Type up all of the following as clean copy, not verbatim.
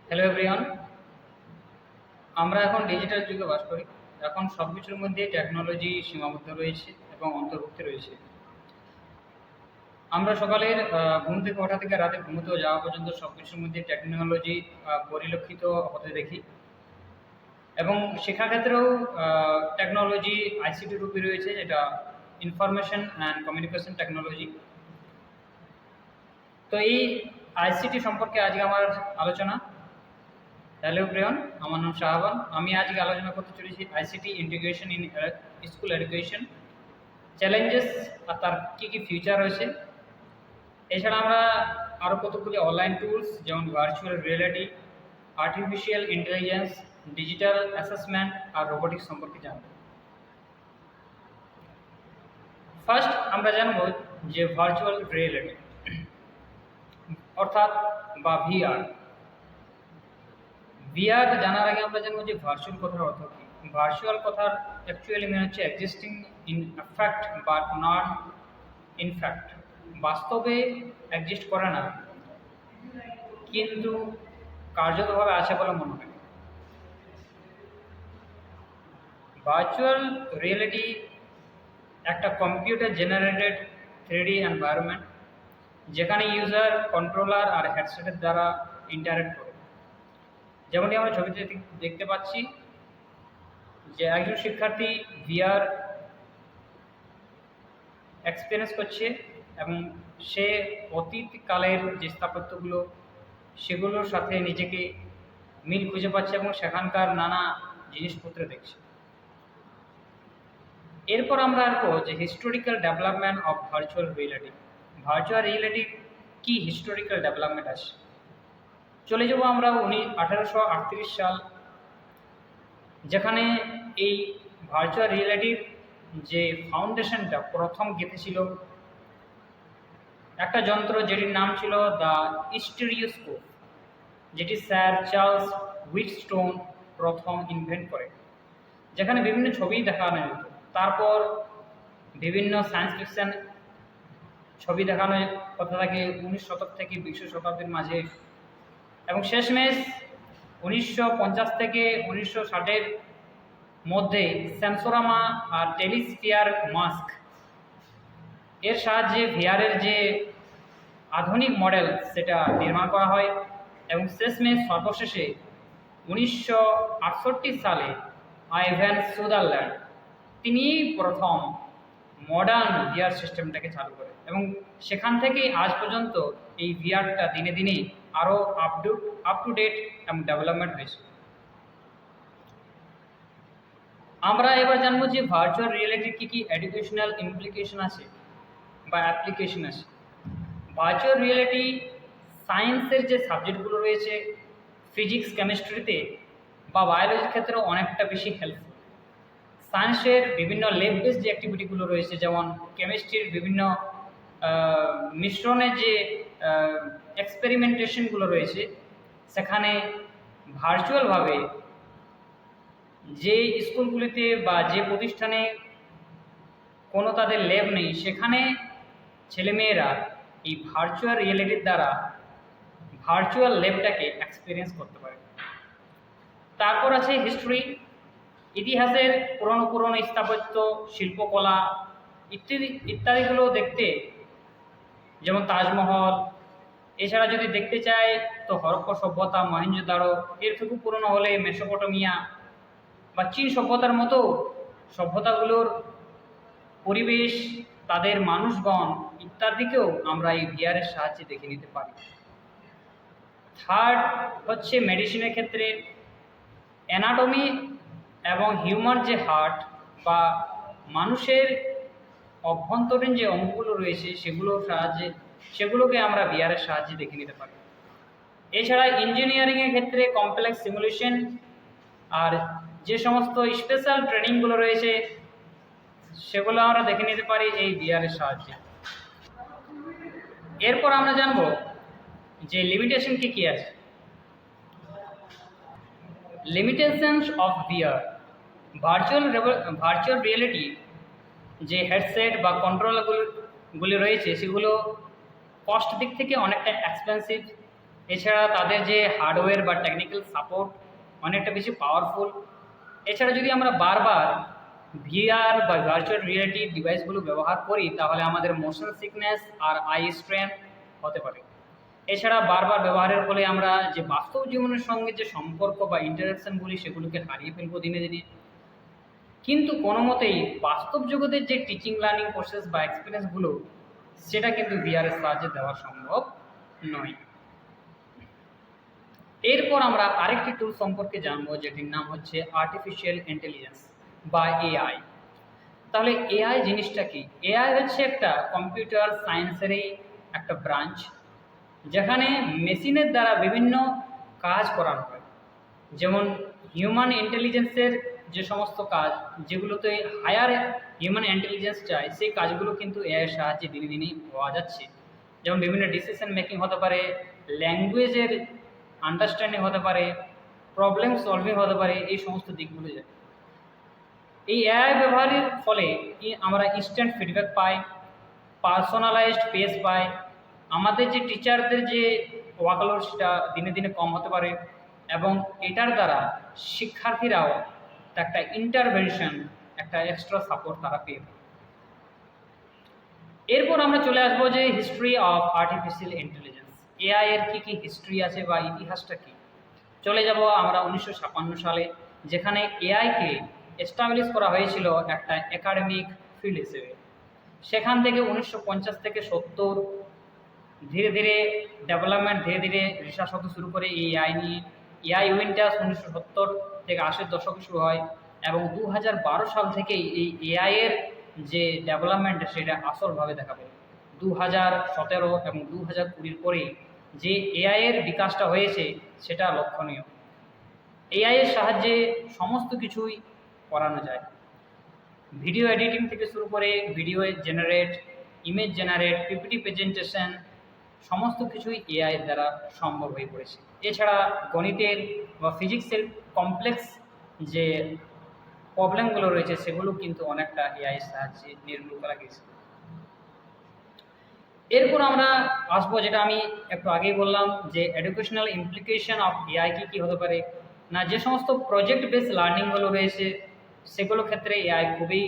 Hello everyone. আমরা এখন digital যুগে বাস করি। এখন সব কিছুর মধ্যে টেকনোলজি সীমাবদ্ধ রয়েছে এবং অন্তর্ভুক্ত রয়েছে। আমরা সকালের ঘুম থেকে ওঠা থেকে রাতে ঘুমোতেও যাওয়া পর্যন্ত সব কিছুর মধ্যে টেকনোলজি পরিলক্ষিত হতে দেখি। এবং শিক্ষাক্ষেত্রেও টেকনোলজি আইসিটি রূপে রয়েছে, যেটা ইনফরমেশন অ্যান্ড কমিউনিকেশন টেকনোলজি। তো এই আইসিটি সম্পর্কে আজকে আমার আলোচনা। হ্যালো প্রিয়ন, আমার নাম শাহবান। আমি আজকে আলোচনা করতে চলেছি ICT integration in school education, challenges আর তার কী কী ফিউচার রয়েছে। এছাড়া আমরা আরও কতগুলি অনলাইন টুলস যেমন virtual reality, artificial intelligence, digital assessment আর রোবোটিক্স সম্পর্কে জানব। ফার্স্ট আমরা জানব যে ভার্চুয়াল রিয়েলিটি অর্থাৎ বা ভিআর। ভিআর জানার আগে আমরা জানবো যে ভার্চুয়াল কথার অর্থ কী। ভার্চুয়াল কথার অ্যাকচুয়ালি মানে হচ্ছে existing in fact but not in fact. বাস্তবে এক্সিস্ট করে না কিন্তু কার্যতভাবে আছে বলে মনে হয়। ভার্চুয়াল রিয়েলিটি একটা কম্পিউটার জেনারেটেড 3D এনভায়রনমেন্ট যেখানে ইউজার কন্ট্রোলার আর হেডসেটের দ্বারা ইন্টারেক্ট করে। যেমনটি আমরা ছবিতে দেখতে পাচ্ছি যে একজন শিক্ষার্থী ভিআর এক্সপিরিয়েন্স করছে এবং সে অতীতকালের যে স্থাপত্যগুলো সেগুলোর সাথে নিজেকে মিল খুঁজে পাচ্ছে এবং সেখানকার নানা জিনিসপত্র দেখছে। এরপর আমরা আসবো যে historical development of virtual reality. Virtual রিয়েলিটির কি হিস্টোরিক্যাল ডেভেলপমেন্ট আছে। চলে যাব আমরা 1838 সাল, যেখানে এই ভার্চুয়াল রিয়েলিটির যে ফাউন্ডেশনটা প্রথম গেঁথেছিল একটা যন্ত্র যেটির নাম ছিল দ্য স্টেরিওস্কোপ, যেটি স্যার চার্লস হুইটস্টোন প্রথম ইনভেন্ট করে, যেখানে বিভিন্ন ছবি দেখানো যেত। তারপর বিভিন্ন সায়েন্স ফিকশন ছবি দেখানো কথা থাকে 19 শতক থেকে 20 শতাব্দীর মাঝে, এবং শেষমেশ 1950 থেকে 1960-এর মধ্যে সেন্সোরামা আর টেলিস্ফিয়ার মাস্ক এর সাহায্যে ভিআরের যে আধুনিক মডেল সেটা নির্মাণ করা হয়। এবং শেষমেশ সর্বশেষে 1968 সালে আইভ্যান সুদারল্যান্ড তিনি প্রথম মডার্ন ভিআর সিস্টেমটাকে চালু করে, এবং সেখান থেকেই আজ পর্যন্ত এই ভিআরটা দিনে দিনে আরও আপ টু ডেট এবং ডেভেলপমেন্ট হয়েছে। আমরা এবার জানবো যে ভার্চুয়াল রিয়েলিটির কী কী এডুকেশনাল ইমপ্লিকেশন আছে বা অ্যাপ্লিকেশন আছে। ভার্চুয়াল রিয়েলিটি সায়েন্সের যে সাবজেক্টগুলো রয়েছে ফিজিক্স কেমিস্ট্রিতে বা বায়োলজির ক্ষেত্রেও অনেকটা বেশি হেল্পফুল। সায়েন্সের বিভিন্ন ল্যাব বেস যে অ্যাক্টিভিটিগুলো রয়েছে, যেমন কেমিস্ট্রির বিভিন্ন মিশ্রণের যে এক্সপেরিমেন্টেশনগুলো রয়েছে, সেখানে ভার্চুয়ালভাবে যে স্কুলগুলিতে বা যে প্রতিষ্ঠানে কোনো তাদের ল্যাব নেই সেখানে ছেলেমেয়েরা এই ভার্চুয়াল রিয়েলিটির দ্বারা ভার্চুয়াল ল্যাবটাকে এক্সপিরিয়েন্স করতে পারে। তারপর আছে হিস্ট্রি, ইতিহাসের পুরনো স্থাপত্য, শিল্পকলা ইত্যাদিগুলো দেখতে, যেমন তাজমহল। এছাড়া যদি দেখতে চাই তো হরপ্পা সভ্যতা, মহেঞ্জোদারো, এর থেকে পুরনো হলে মেসোপটেমিয়া বা চীন সভ্যতার মতো সভ্যতাগুলোর পরিবেশ, তাদের মানুষগণ ইত্যাদিকেও আমরা এই ভিআরের সাহায্যে দেখে নিতে পারি। থার্ড হচ্ছে মেডিসিনের ক্ষেত্রে অ্যানাটমি এবং হিউম্যান যে হার্ট বা মানুষের অভ্যন্তরীণ যে অঙ্গগুলো রয়েছে সেগুলোকে আমরা ভিআরের সাহায্যে দেখে নিতে পারি। এছাড়া ইঞ্জিনিয়ারিংয়ের ক্ষেত্রে কমপ্লেক্স সিমুলেশন আর যে সমস্ত স্পেশাল ট্রেনিংগুলো রয়েছে সেগুলো আমরা দেখে নিতে পারি এই ভিআরের সাহায্যে। এরপর আমরা জানব যে লিমিটেশন কী আছে। Limitations of VR. Virtual reality যে হেডসেট বা কন্ট্রোলারগুলি রয়েছে সেগুলো কস্ট দিক থেকে অনেকটা এক্সপেন্সিভ, এছাড়া তাদের যে হার্ডওয়্যার বা টেকনিক্যাল সাপোর্ট অনেকটা বেশি পাওয়ারফুল। এছাড়া যদি আমরা বারবার ভিআর বা ভার্চুয়াল রিয়েলিটি ডিভাইসগুলো ব্যবহার করি তাহলে আমাদের মোশন সিকনেস আর আই স্ট্রেন হতে পারে। এছাড়া বারবার ব্যবহারের ফলে আমরা যে বাস্তব জীবনের সঙ্গে যে সম্পর্ক বা ইন্টারাকশনগুলি সেগুলোকে হারিয়ে ফেলবো দিনে দিনে। কিন্তু কোনো মতেই বাস্তব জগতের যে টিচিং লার্নিং প্রসেস বা এক্সপিরিয়েন্সগুলো সেটা কিন্তু ভিআরের সাহায্যে দেওয়া সম্ভব নয়। এরপর আমরা আরেকটি টুল সম্পর্কে জানবো যেটির নাম হচ্ছে আর্টিফিশিয়াল ইন্টেলিজেন্স বা এআই। তাহলে এআই জিনিসটা কি? এআই হচ্ছে একটা কম্পিউটার সায়েন্সেরই একটা ব্রাঞ্চ, যেখানে মেশিনের দ্বারা বিভিন্ন কাজ করানো হয়। যেমন হিউম্যান ইন্টেলিজেন্সের যে সমস্ত কাজ, যেগুলোতে হায়ার হিউম্যান ইন্টেলিজেন্স চাই, সেই কাজগুলো কিন্তু এআইয়ের সাহায্যে দিনে দিনেই হওয়া যাচ্ছে। যেমন বিভিন্ন ডিসিশন মেকিং হতে পারে, ল্যাঙ্গুয়েজের আন্ডারস্ট্যান্ডিং হতে পারে, প্রবলেম সলভিং হতে পারে, এই সমস্ত দিকগুলো যায়। এই এআই ব্যবহারের ফলে আমরা ইনস্ট্যান্ট ফিডব্যাক পাই, পার্সোনালাইজড পেজ পাই। আমাদের যে টিচারদের যে ওয়ার্কলোড সেটা দিনে দিনে কম হতে পারে এবং এটার দ্বারা শিক্ষার্থীরাও একটা ইন্টারভেনশন, একটা এক্সট্রা সাপোর্ট তারা পেয়ে থাকে। এরপর আমরা চলে আসবো যে history of artificial intelligence. AI এর কী কী হিস্ট্রি আছে বা ইতিহাসটা কী। চলে যাব আমরা 1956 সালে, যেখানে এআইকে এস্টাবলিশ করা হয়েছিল একটা একাডেমিক ফিল্ড হিসেবে। সেখান থেকে 1950 থেকে 70 ধীরে ধীরে ডেভেলপমেন্ট, ধীরে ধীরে রিসার্চ হতে শুরু করে এই এআই নিয়ে। এআই উইন্টার্স 1970 থেকে 80-এর দশকে শুরু হয় এবং 2012 সাল থেকেই এই এআইয়ের যে ডেভেলপমেন্ট সেটা আসলভাবে দেখা যায়। 2017 এবং 2020 পরে যে এআইয়ের বিকাশটা হয়েছে সেটা লক্ষণীয়। এআইয়ের সাহায্যে সমস্ত কিছুই করানো যায়, ভিডিও এডিটিং থেকে শুরু করে video generate, image generate, PPT presentation, সমস্ত কিছুই এআইয়ের দ্বারা সম্ভব হয়ে পড়েছে। এছাড়া গণিতের বা ফিজিক্সের কমপ্লেক্স যে প্রবলেমগুলো রয়েছে সেগুলো কিন্তু অনেকটা এআইয়ের সাহায্যে নির্মূল করা গেছে। এরপর আমরা আসবো যেটা আমি একটু আগেই বললাম যে এডুকেশনাল ইমপ্লিকেশন অফ এআই কী হতে পারে। না, যে সমস্ত প্রজেক্ট বেস লার্নিংগুলো রয়েছে সেগুলো ক্ষেত্রে এআই খুবই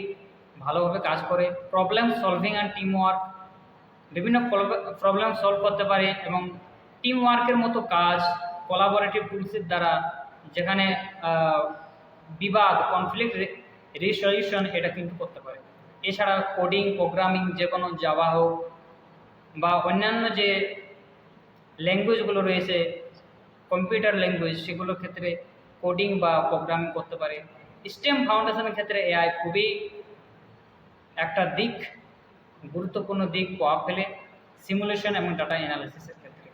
ভালোভাবে কাজ করে। Problem solving and team work, বিভিন্ন প্রবলেম সলভ করতে পারে এবং টিম ওয়ার্কের মতো কাজ কোলাবোরেটিভ টুলসের দ্বারা, যেখানে বিবাদ, কনফ্লিক্ট রিসলিউশন এটা কিন্তু করতে পারে। এছাড়া কোডিং, প্রোগ্রামিং, যে কোনো জাভা হোক বা অন্যান্য যে ল্যাঙ্গুয়েজগুলো রয়েছে কম্পিউটার ল্যাঙ্গুয়েজ, সেগুলোর ক্ষেত্রে কোডিং বা প্রোগ্রামিং করতে পারে। স্টেম ফাউন্ডেশনের ক্ষেত্রে এআই খুবই একটা দিক, গুরুত্বপূর্ণ দিক প্রভাব ফেলে সিমুলেশন এবং ডাটা অ্যানালিসিসের ক্ষেত্রে।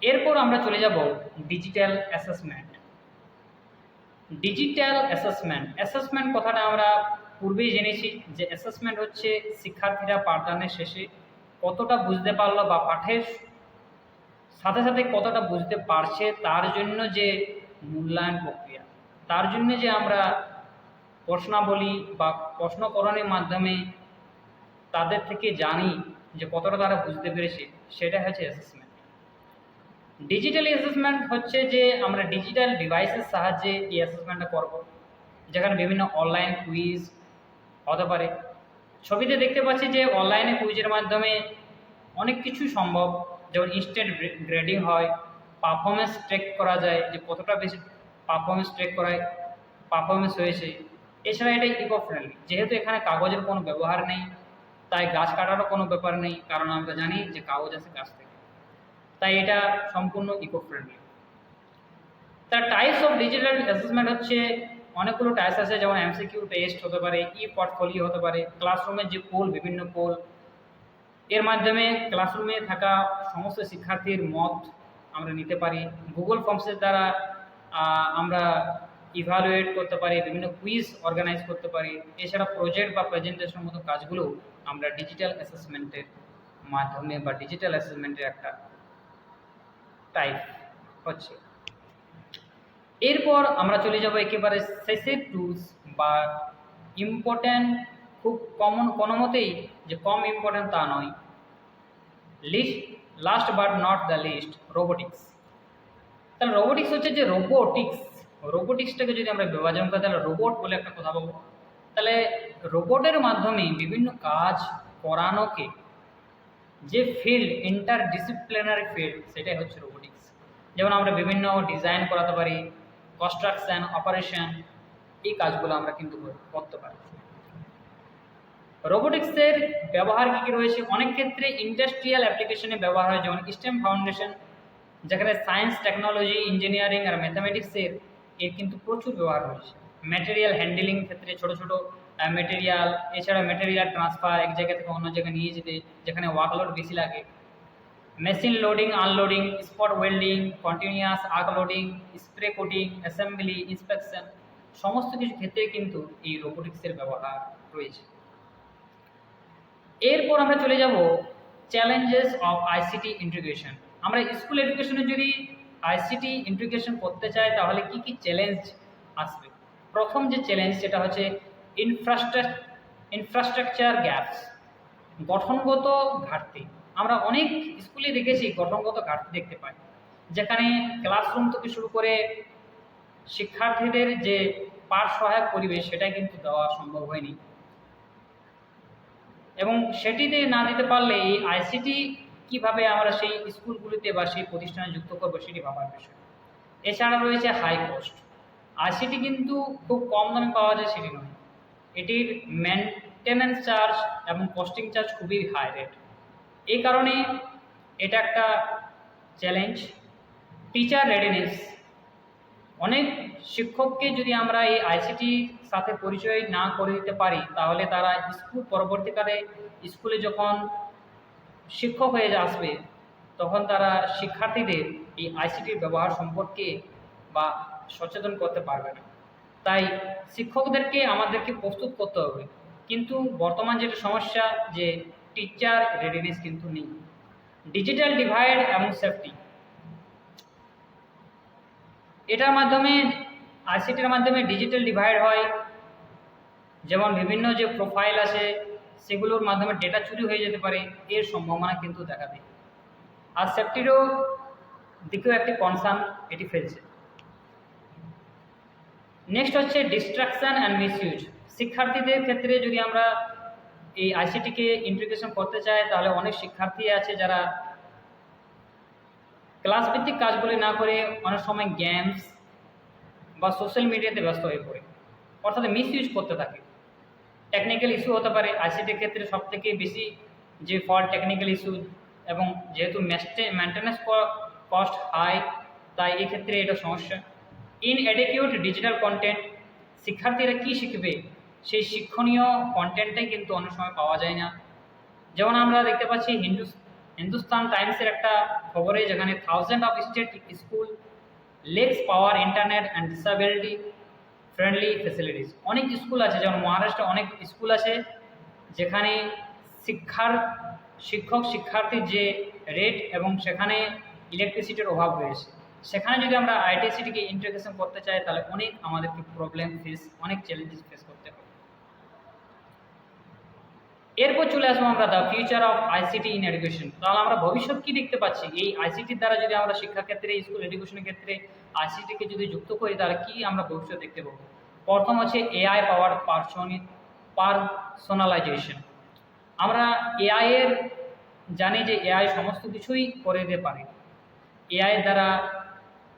এরপর আমরা চলে যাব ডিজিটাল অ্যাসেসমেন্ট। ডিজিটাল অ্যাসেসমেন্ট কথাটা আমরা পূর্বেই জেনেছি যে অ্যাসেসমেন্ট হচ্ছে শিক্ষার্থীরা পাঠদানের শেষে কতটা বুঝতে পারলো বা পাঠের সাথে সাথে কতটা বুঝতে পারছে তার জন্য যে মূল্যায়ন প্রক্রিয়া, তার জন্য যে আমরা প্রশ্নাবলী বা প্রশ্নকরণের মাধ্যমে তাদের থেকে জানি যে কতটা তারা বুঝতে পেরেছে, সেটা হচ্ছে অ্যাসেসমেন্ট। ডিজিটাল অ্যাসেসমেন্ট হচ্ছে যে আমরা ডিজিটাল ডিভাইসের সাহায্যে এই অ্যাসেসমেন্টটা করব, যেখানে বিভিন্ন অনলাইন কুইজ হতে পারে। ছবিতে দেখতে পাচ্ছি যে অনলাইনে কুইজের মাধ্যমে অনেক কিছুই সম্ভব, যেমন ইনস্ট্যান্ট গ্রেডিং হয়, পারফরমেন্স ট্রেক করা যায় যে কতটা বেশি পারফরমেন্স হয়েছে। এছাড়া এটা ইকো ফ্রেন্ডলি, যেহেতু এখানে কাগজের কোনো ব্যবহার নেই, তাই গাছ কাটারও কোনো ব্যাপার নেই, কারণ আমরা জানি যে কাগজ আসে গাছ থেকে, তাই এটা সম্পূর্ণ ইকো ফ্রেন্ডলি। তার টাইপস অফ ডিজিটাল অ্যাসেসমেন্ট হচ্ছে অনেকগুলো টাইপস আছে, যেমন এমসিকিউ টেস্ট হতে পারে, ই পোর্টফোলিও হতে পারে, ক্লাসরুমের যে পোল, বিভিন্ন পোল, এর মাধ্যমে ক্লাসরুমে থাকা সমস্ত শিক্ষার্থীর মত আমরা নিতে পারি। গুগল ফর্মসের দ্বারা আমরা ইভ্যালুয়েট করতে পারি, বিভিন্ন কুইজ অর্গানাইজ করতে পারি। এছাড়া প্রজেক্ট বা প্রেজেন্টেশনের মতো কাজগুলো আমরা ডিজিটাল অ্যাসেসমেন্টের মাধ্যমে বা ডিজিটাল অ্যাসেসমেন্টের একটা টাইপ হচ্ছে। এরপর আমরা চলে যাব একেবারে শেষের টুলস বা ইম্পর্ট্যান্ট, খুব কমন, কোনো মতেই যে কম ইম্পর্ট্যান্ট তা নয়, least last but not the least, robotics. তাহলে রোবোটিক্স হচ্ছে যে রোবোটিক্সটাকে যদি আমরা বিভাজন করি তাহলে রোবট বলে একটা কথা বলবো। তাহলে রোবটের মাধ্যমে বিভিন্ন কাজ করানোকে যে ফিল্ড, ইন্টারডিসিপ্লিনারি ফিল্ড, সেটাই হচ্ছে রোবোটিক্স। যেমন আমরা বিভিন্ন ডিজাইন করাতে পারি, কনস্ট্রাকশন, অপারেশন, এই কাজগুলো আমরা কিন্তু করতে পারি। রোবোটিক্সের ব্যবহার কী কী রয়েছে? অনেক ক্ষেত্রে ইন্ডাস্ট্রিয়াল অ্যাপ্লিকেশনে ব্যবহার হয়, যেমন স্টেম ফাউন্ডেশন, যেখানে সায়েন্স, টেকনোলজি, ইঞ্জিনিয়ারিং আর ম্যাথামেটিক্সের এর কিন্তু প্রচুর ব্যবহার রয়েছে। ম্যাটেরিয়াল হ্যান্ডেলিং ক্ষেত্রে ছোটো ছোটো ম্যাটেরিয়াল, এছাড়া ম্যাটেরিয়াল ট্রান্সফার এক জায়গা থেকে অন্য জায়গায় নিয়ে যেতে যেখানে ওয়ার্কলোড বেশি লাগে, machine loading, unloading, spot welding, continuous arc loading, spray coating, assembly, inspection, সমস্ত কিছু ক্ষেত্রে কিন্তু এই রোবোটিক্সের ব্যবহার রয়েছে। এরপর আমরা চলে যাব চ্যালেঞ্জেস অফ আইসিটি ইন্টিগ্রেশন। আমরা স্কুল এডুকেশনে যদি আইসিটি ইন্টিগ্রেশন করতে চাই তাহলে কি কি চ্যালেঞ্জ আসবে? প্রথম যে চ্যালেঞ্জ সেটা হচ্ছে ইনফ্রাস্ট্রাকচার গ্যাপস, গঠনগত ঘাটতি। আমরা অনেক স্কুলে দেখেছি গঠনগত ঘাটতি দেখতে পাই, যেখানে ক্লাসরুম থেকে শুরু করে শিক্ষার্থীদের যে পাঠ সহায়ক পরিবেশ সেটাই কিন্তু দেওয়া সম্ভব হয়নি, এবং সেটিতে না দিতে পারলে এই আইসিটি কীভাবে আমরা সেই স্কুলগুলিতে বা সেই প্রতিষ্ঠানে যুক্ত করবো সেটি ভাবার বিষয়। এছাড়া রয়েছে হাই কস্ট। আইসিটি কিন্তু খুব কম দামে পাওয়া যায় সেটি নয়, এটির মেনটেন্যান্স চার্জ এবং কস্টিং চার্জ খুবই হাই রেট। এই কারণে এটা একটা চ্যালেঞ্জ। টিচার রেডিনেস, অনেক শিক্ষককে যদি আমরা এই আইসিটির সাথে পরিচয় না করে দিতে পারি তাহলে তারা স্কুল পরবর্তীকালে স্কুলে যখন শিক্ষক হয়ে আসবে তখন তারা শিক্ষার্থীদের এই আইসিটির ব্যবহার সম্পর্কে বা সচেতন করতে পারবে না। তাই শিক্ষকদেরকে আমাদেরকে প্রস্তুত করতে হবে, কিন্তু বর্তমান যেটা সমস্যা যে টিচার রেডিনেস কিন্তু নেই। ডিজিটাল ডিভাইড এবং সেফটি, এটার মাধ্যমে আইসিটির মাধ্যমে ডিজিটাল ডিভাইড হয়, যেমন বিভিন্ন যে প্রোফাইল আছে সেগুলোর মাধ্যমে ডেটা চুরি হয়ে যেতে পারে, এর সম্ভাবনা কিন্তু দেখা দেয়। আর সেফটিরও দিকেও একটি কনসার্ন এটি ফেলছে। নেক্সট হচ্ছে ডিস্ট্রাকশন অ্যান্ড মিসইউজ। শিক্ষার্থীদের ক্ষেত্রে যদি আমরা এই আইসিটিকে ইন্টিগ্রেশন করতে চাই তাহলে অনেক শিক্ষার্থী আছে যারা ক্লাস ভিত্তিক কাজগুলি না করে অনেক সময় গেমস বা সোশ্যাল মিডিয়াতে ব্যস্ত হয়ে পড়ে, অর্থাৎ মিসইউজ করতে থাকে। টেকনিক্যাল ইস্যু হতে পারে আইসিটির ক্ষেত্রে সবথেকে বেশি যে ফল্ট টেকনিক্যাল ইস্যু, এবং যেহেতু মেনটেন্যান্স কস্ট হাই তাই এই ক্ষেত্রে এটা সমস্যা। ইনঅ্যাডিকুয়েট ডিজিটাল কন্টেন্ট, শিক্ষার্থীরা কী শিখবে সেই শিক্ষণীয় কন্টেন্টটাই কিন্তু অনেক সময় পাওয়া যায় না। যেমন আমরা দেখতে পাচ্ছি হিন্দুস্তান টাইমসের একটা খবরে, যেখানে 1000 of state school lacks power internet and disability friendly facilities. অনেক স্কুল আছে, যেমন মহারাষ্ট্রে অনেক স্কুল আছে যেখানে শিক্ষক শিক্ষার্থীর যে রেট এবং সেখানে ইলেকট্রিসিটির অভাব রয়েছে। সেখানে যদি আমরা আইটিসিটিকে ইন্টিগ্রেশন করতে চাই তাহলে আমাদেরকে অনেক চ্যালেঞ্জেস ফেস করতে হবে। এরপর চলে আসবো আমরা the future of ICT in education. তাহলে আমরা ভবিষ্যৎ কী দেখতে পাচ্ছি এই আইসিটির দ্বারা? যদি আমরা শিক্ষাক্ষেত্রে, স্কুল এডুকেশনের ক্ষেত্রে আইসিটিকে যদি যুক্ত করি তাহলে কি আমরা ভবিষ্যৎ দেখতে পাবো? প্রথম হচ্ছে এআই পাওয়ার পার্সোনালাইজেশন। আমরা এআই এর জানি যে এআই সমস্ত কিছুই করে দিতে পারে, এআই এর দ্বারা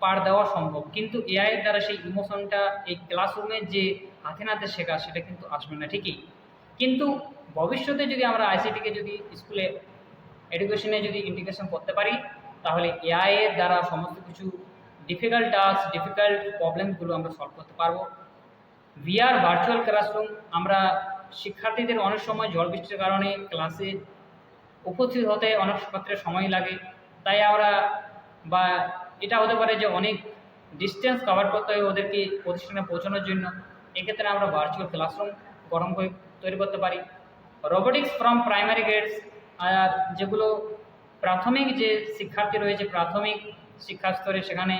পার দেওয়া সম্ভব, কিন্তু এআই এর দ্বারা সেই ইমোশনটা এই ক্লাসরুমের যে হাতে নাতে শেখা সেটা কিন্তু আসবে না ঠিকই। কিন্তু ভবিষ্যতে যদি আমরা আইসিটিকে যদি স্কুলে এডুকেশনে যদি ইন্টিগ্রেশন করতে পারি তাহলে এআই এর দ্বারা সমস্ত কিছু ডিফিকাল্ট টাস্ক, ডিফিকাল্ট প্রবলেমগুলো আমরা সলভ করতে পারবো। ভিআর ভার্চুয়াল ক্লাসরুম, আমরা শিক্ষার্থীদের অনেক সময় জল বৃষ্টির কারণে ক্লাসে উপস্থিত হতে অনেক ক্ষেত্রে সময় লাগে, তাই আমরা বা এটা হতে পারে যে অনেক ডিস্টেন্স কভার করতে হয় ওদেরকে প্রতিষ্ঠানে পৌঁছানোর জন্য, এক্ষেত্রে আমরা ভার্চুয়াল ক্লাসরুম তৈরি করতে পারি। রোবোটিক্স ফ্রম প্রাইমারি গ্রেডস, আর যেগুলো প্রাথমিক যে শিক্ষার্থী রয়েছে প্রাথমিক শিক্ষা স্তরে সেখানে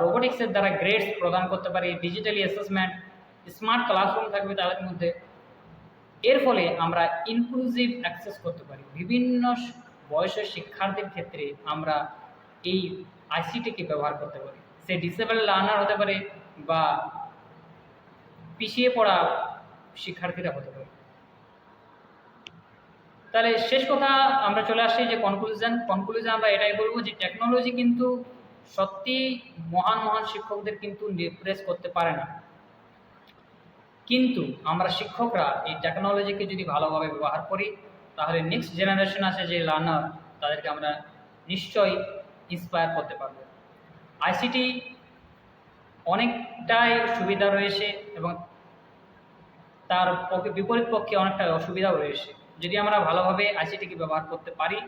রোবোটিক্সের দ্বারা গ্রেডস প্রদান করতে পারি। ডিজিটালি অ্যাসেসমেন্ট, স্মার্ট ক্লাসরুম থাকবে তাদের মধ্যে। এর ফলে আমরা ইনক্লুসিভ অ্যাক্সেস করতে পারি, বিভিন্ন বয়সের শিক্ষার্থীর ক্ষেত্রে আমরা এই আইসিটিকে ব্যবহার করতে পারি। সে ডিসেবল লার্নার হতে পারে বা পিছিয়ে পড়া শিক্ষার্থীরা হতে পারে। তাহলে শেষ কথা আমরা চলে আসছি যে কনক্লুশন আমরা এটাই বলবো যে টেকনোলজি কিন্তু সত্যি মহান মহান শিক্ষকদের কিন্তু রিপ্লেস করতে পারে না, কিন্তু আমরা শিক্ষকরা এই টেকনোলজিকে যদি ভালোভাবে ব্যবহার করি তাহলে নেক্সট জেনারেশন আছে যে লার্নার তাদেরকে আমরা নিশ্চয়ই ইন্সপায়ার করতে পারবো। আইসিটি অনেকটাই সুবিধা রয়েছে এবং তার বিপরীত পক্ষে অনেকটা অসুবিধাও রয়েছে। যদি আমরা ভালোভাবে আইসিটিকে ব্যবহার করতে পারি,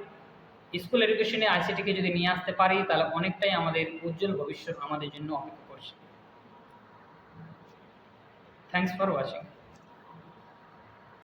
স্কুল এডুকেশনে আইসিটিকে যদি নিয়ে আসতে পারি, তাহলে অনেকটাই আমাদের উজ্জ্বল ভবিষ্যৎ আমাদের জন্য অপেক্ষা করছে। Thanks for watching.